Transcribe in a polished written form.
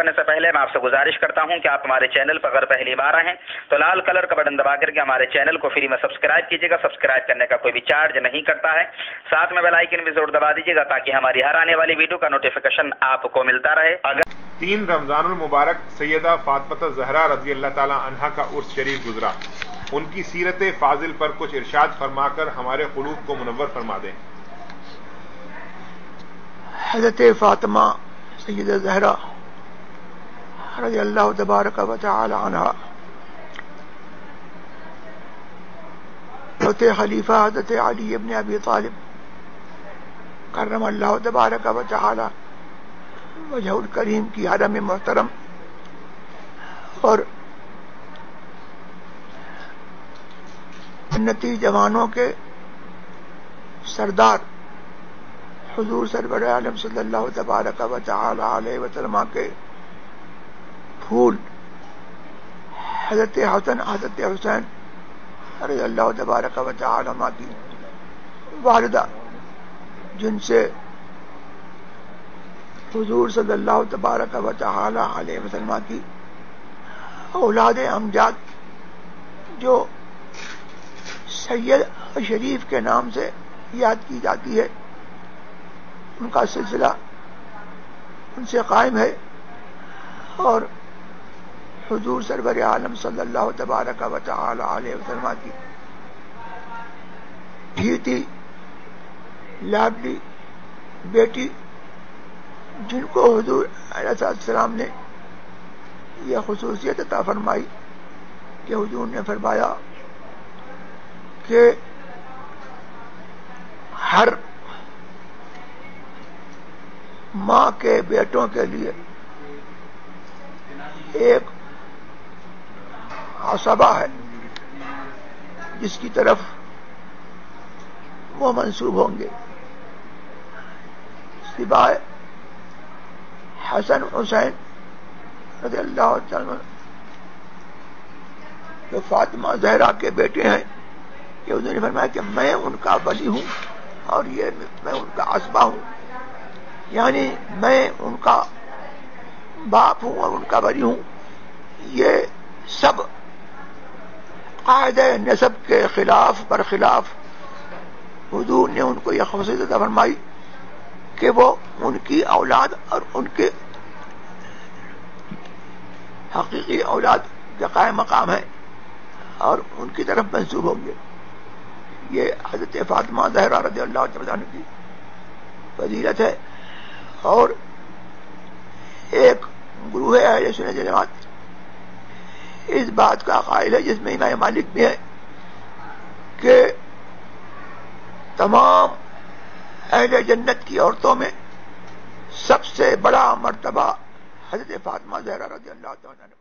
کرنے سے پہلے میں آپ سے گزارش کرتا ہوں کہ آپ ہمارے چینل پر اگر پہلی بار آئے ہیں تو لال کلر کا بٹن دبا کر کے ہمارے چینل کو فری میں سبسکرائب کیجیے گا. سبسکرائب کرنے کا کوئی بھی چارج نہیں کرتا ہے. ساتھ میں بیل آئیکن بھی ضرور دبا دیجیے گا تاکہ ہماری ہر آنے والی ویڈیو کا نوٹیفیکیشن آپ کو ملتا رہے. 3 رمضان المبارک سیدہ فاطمہ زہرا رضی اللہ تعالی عنہا کا عرس شریف گزرا. ان کی سیرت فاضل پر کچھ ارشاد فرما کر ہمارے قلوب کو منور فرما دیں. حضرت فاطمہ سیدہ زہرا رضی اللہ تبارک و تعالی عنہا چوتھے خلیفہ حضرت علی ابن ابی طالب کرم اللہ تبارک و تعالی وجہ الکریم کی حرم محترم اور جنتی جوانوں کے سردار حضور سرور عالم صلی اللہ تبارک و تعالی علیہ وسلم کے پھول حضرت حسن حضرت حسین رضی اللہ تبارک و تعالی عنہ کی والدہ جن سے حضور صلی اللہ تبارک و تعالی علیہ وسلم کی اولاد امجاد جو سید شریف کے نام سے یاد کی جاتی ہے ان کا سلسلہ ان سے قائم ہے اور حضور سرور عالم صلی اللہ تبارک و تعالی علیہ وسلم کی ڈھیتی لاڈلی بیٹی جن کو حضور علیہ السلام نے یہ خصوصیت عطا فرمائی کہ حضور نے فرمایا کہ ہر ماں کے بیٹوں کے لیے ایک عصبہ ہے جس کی طرف وہ منسوب ہوں گے سوائے حسن حسین رضی اللہ تعالی جو فاطمہ زہرا کے بیٹے ہیں کہ انہوں نے فرمایا کہ میں ان کا ولی ہوں اور یہ میں ان کا عصبہ ہوں، یعنی میں ان کا باپ ہوں اور ان کا ولی ہوں. یہ سب قاعدہ نسب کے خلاف برخلاف حضور نے ان کو یہ خصوصیت عطا فرمائی کہ وہ ان کی اولاد اور ان کے حقیقی اولاد کے قائم مقام ہے اور ان کی طرف منسوب ہوں گے. یہ حضرت فاطمہ زہرا رضی اللہ تعالیٰ عنہ کی فضیلت ہے. اور ایک گروہ اہل سنت جماعت اس بات کا قائل ہے جس میں امام مالک بھی ہے کہ تمام اہل جنت کی عورتوں میں سب سے بڑا مرتبہ حضرت فاطمہ زہرا رضی اللہ تعالیٰ عنہ